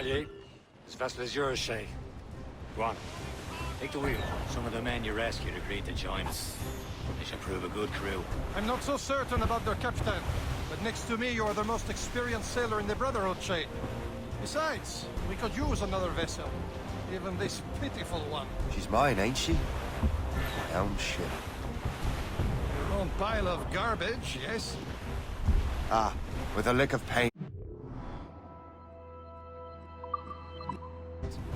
you. This vessel is yours, Shay. Go on. Take the wheel. Some of the men you rescued agreed to join us. They should prove a good crew. I'm not so certain about their captain, but next to me you are the most experienced sailor in the Brotherhood, Shay. Besides, we could use another vessel. Even this pitiful one. She's mine, ain't she? My own ship. Your own pile of garbage, yes? Ah, with a lick of paint.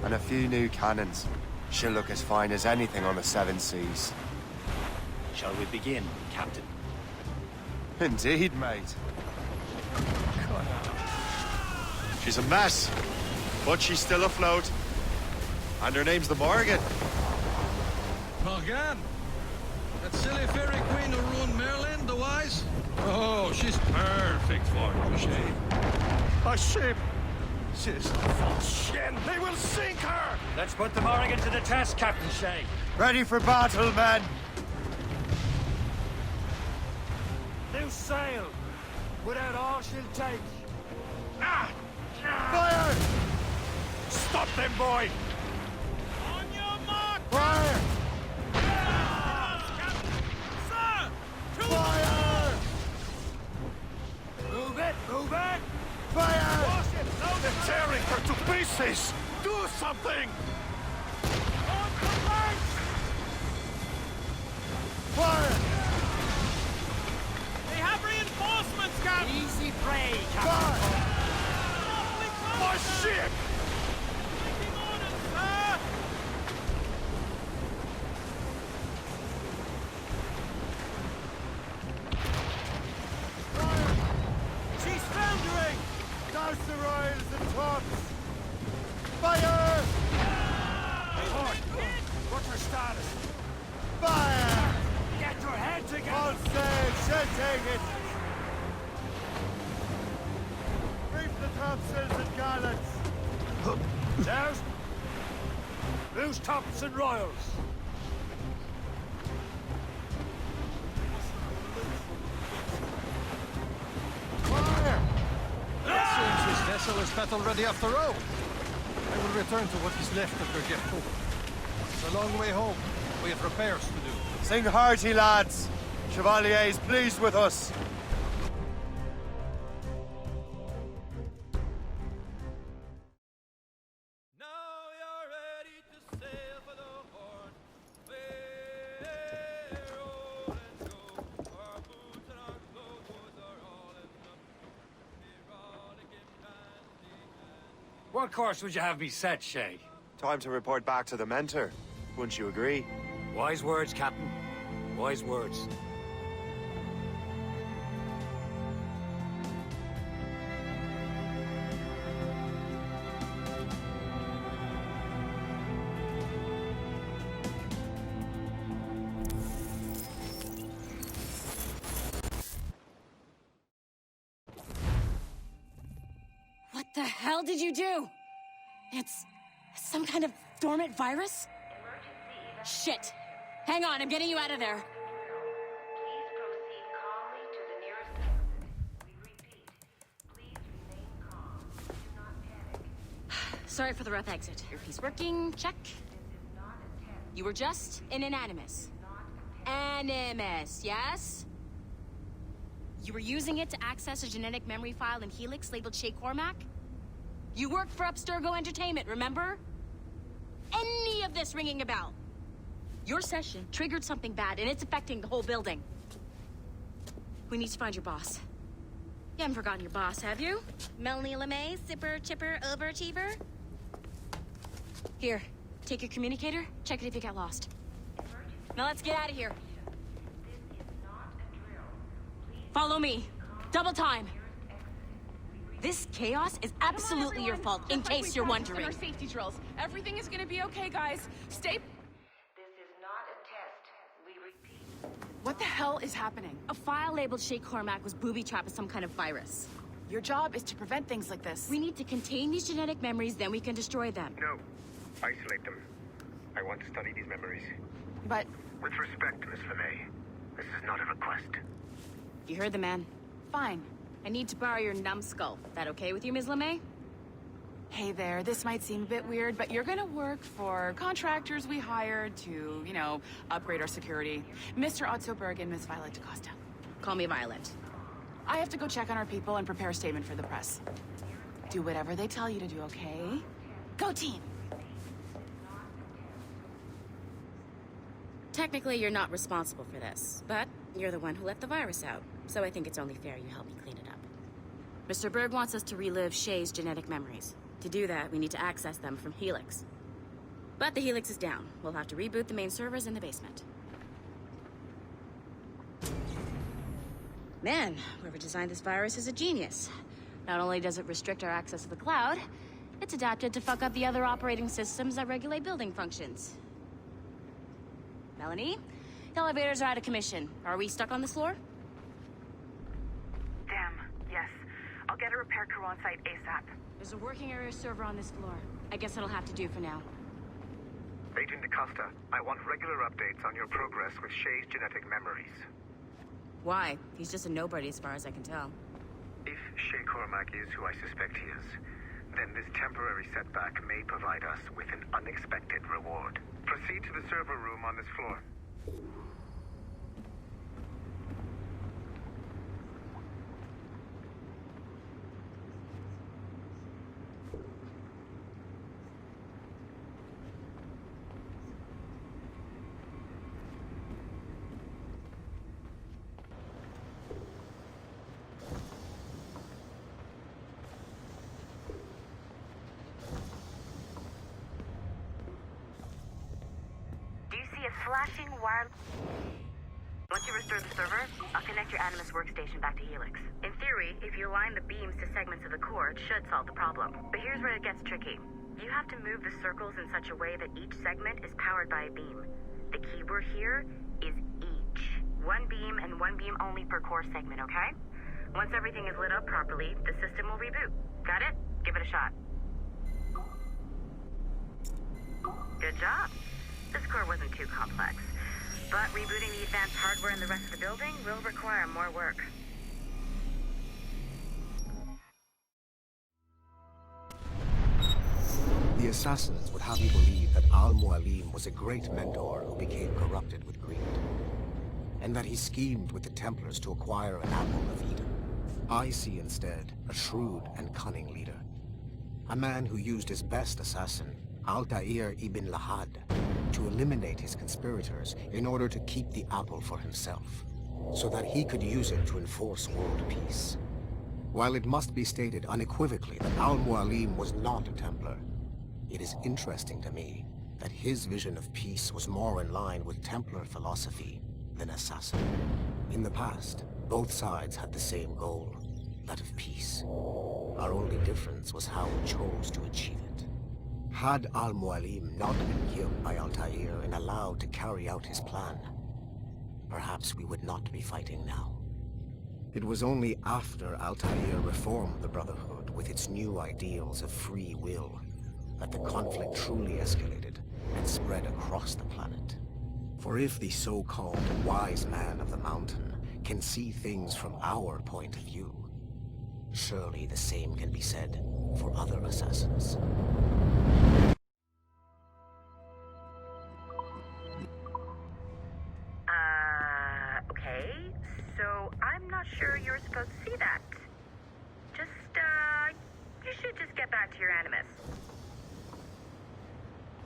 And a few new cannons. She'll look as fine as anything on the Seven Seas. Shall we begin, Captain? Indeed, mate. She's a mess, but she's still afloat. And her name's the Morgan. Morgan? That silly fairy queen who ruined Merlin, the Wise? Oh, she's perfect for you, Shay. A ship! She's a false shin. They will sink her! Let's put the Morrigan to the test, Captain Shay. Ready for battle, men! Loose sail! Without all she'll take. Fire! Stop them, boy! On your mark! Fire! Sir! Fire! Move it! Move it! Fire! They're tearing her to pieces! Do something! On the flanks! Fire! They have reinforcements, Captain! Easy prey, Captain. Fire! My ship! Taking orders, sir! She's foundering! Douse the royals and tops! Fire! What's her status? Fire! Get your head together! All sail, she'll take it! Reef the topsails and gallants! Douse! Loose tops and royals! Fire! It seems this vessel is battle ready after all. I will return to what is left of Bergerco. It's a long way home. We have repairs to do. Sing hearty, lads! Chevalier is pleased with us. What course would you have me set, Shay? Time to report back to the mentor. Wouldn't you agree? Wise words, Captain. Wise words. What the hell did you do? It's some kind of dormant virus? Shit! Hang on, I'm getting you out of there. Please proceed calmly to the nearest exit. We repeat, please remain calm. Do not panic. Sorry for the rough exit. Earpiece working, check. This is not a test. You were just in an Animus. Animus, yes? You were using it to access a genetic memory file in Helix labeled Shay Cormac? You worked for Abstergo Entertainment, remember? Any of this ringing a bell? Your session triggered something bad, and it's affecting the whole building. We need to find your boss. You haven't forgotten your boss, have you? Melanie LeMay, zipper, chipper, overachiever? Here, take your communicator, check it if you get lost. Now let's get out of here. This is not a drill. Please Follow me. Double time. This chaos is absolutely your fault, in case you're wondering. Our safety drills. Everything is gonna be okay, guys. Stay. This is not a test. We repeat. What the hell is happening? A file labeled Shay Cormac was booby-trapped with some kind of virus. Your job is to prevent things like this. We need to contain these genetic memories, then we can destroy them. No. Isolate them. I want to study these memories. But With respect, Miss LeMay, this is not a request. You heard the man. fine. I need to borrow your numbskull. That okay with you, Ms. LeMay? Hey there, this might seem a bit weird, but you're gonna work for contractors we hired to, upgrade our security. Mr. Otto Berg and Miss Violet DaCosta. Call me Violet. I have to go check on our people and prepare a statement for the press. Do whatever they tell you to do, okay? Go team! Technically, you're not responsible for this, but you're the one who let the virus out, so I think it's only fair you help me clean it up. Mr. Berg wants us to relive Shay's genetic memories. To do that, we need to access them from Helix. But the Helix is down. We'll have to reboot the main servers in the basement. Man, whoever designed this virus is a genius. Not only does it restrict our access to the cloud, it's adapted to fuck up the other operating systems that regulate building functions. Melanie? The elevators are out of commission. Are we stuck on this floor? Damn, yes. I'll get a repair crew on site ASAP. There's a working area server on this floor. I guess it'll have to do for now. Agent DaCosta, I want regular updates on your progress with Shay's genetic memories. Why? He's just a nobody as far as I can tell. If Shay Cormac is who I suspect he is, then this temporary setback may provide us with an unexpected reward. Proceed to the server room on this floor. Flashing wire... Once you restore the server, I'll connect your Animus workstation back to Helix. In theory, if you align the beams to segments of the core, it should solve the problem. But here's where it gets tricky. You have to move the circles in such a way that each segment is powered by a beam. The keyword here is each. One beam and one beam only per core segment, okay? Once everything is lit up properly, the system will reboot. Got it? Give it a shot. Good job. This core wasn't too complex, but rebooting the advanced hardware in the rest of the building will require more work. The assassins would have you believe that Al-Mualim was a great mentor who became corrupted with greed, and that he schemed with the Templars to acquire an apple of Eden. I see instead a shrewd and cunning leader, a man who used his best assassin, Altair ibn Lahad, to eliminate his conspirators in order to keep the apple for himself, so that he could use it to enforce world peace. While it must be stated unequivocally that Al-Mualim was not a Templar, it is interesting to me that his vision of peace was more in line with Templar philosophy than assassin. In the past, both sides had the same goal, that of peace. Our only difference was how we chose to achieve it. Had Al-Mualim not been killed by Altair and allowed to carry out his plan, perhaps we would not be fighting now. It was only after Altair reformed the Brotherhood with its new ideals of free will that the conflict truly escalated and spread across the planet. For if the so-called wise man of the mountain can see things from our point of view, surely the same can be said for other assassins. Okay, so I'm not sure you're supposed to see that. You should just get back to your Animus.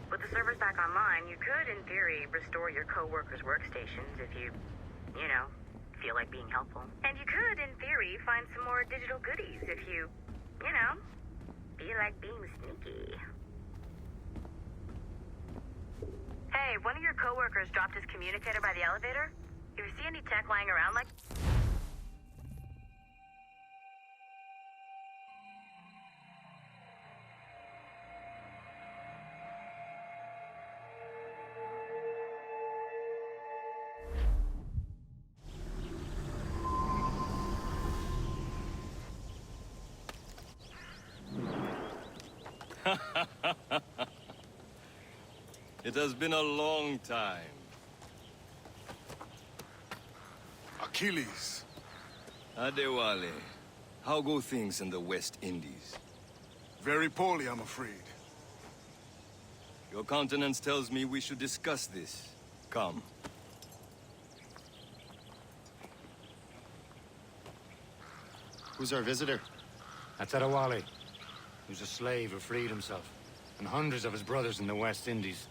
With the servers back online, you could, in theory, restore your co-workers' workstations if you feel like being helpful. And you could, in theory, find some more digital goodies if you feel like being sneaky. Hey, one of your co-workers dropped his communicator by the elevator. If you see any tech lying around like... It has been a long time. Achilles. Adewale, how go things in the West Indies? Very poorly, I'm afraid. Your countenance tells me we should discuss this. Come. Who's our visitor? That's Adewale. Who's a slave who freed himself. And hundreds of his brothers in the West Indies.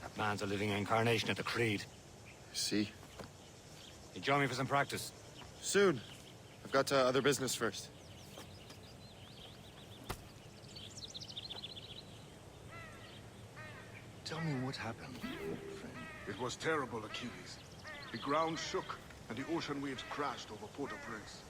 That man's a living incarnation of the Creed. See? You join me for some practice? Soon. I've got other business first. Tell me what happened, old friend. It was terrible, Achilles. The ground shook, and the ocean waves crashed over Port-au-Prince.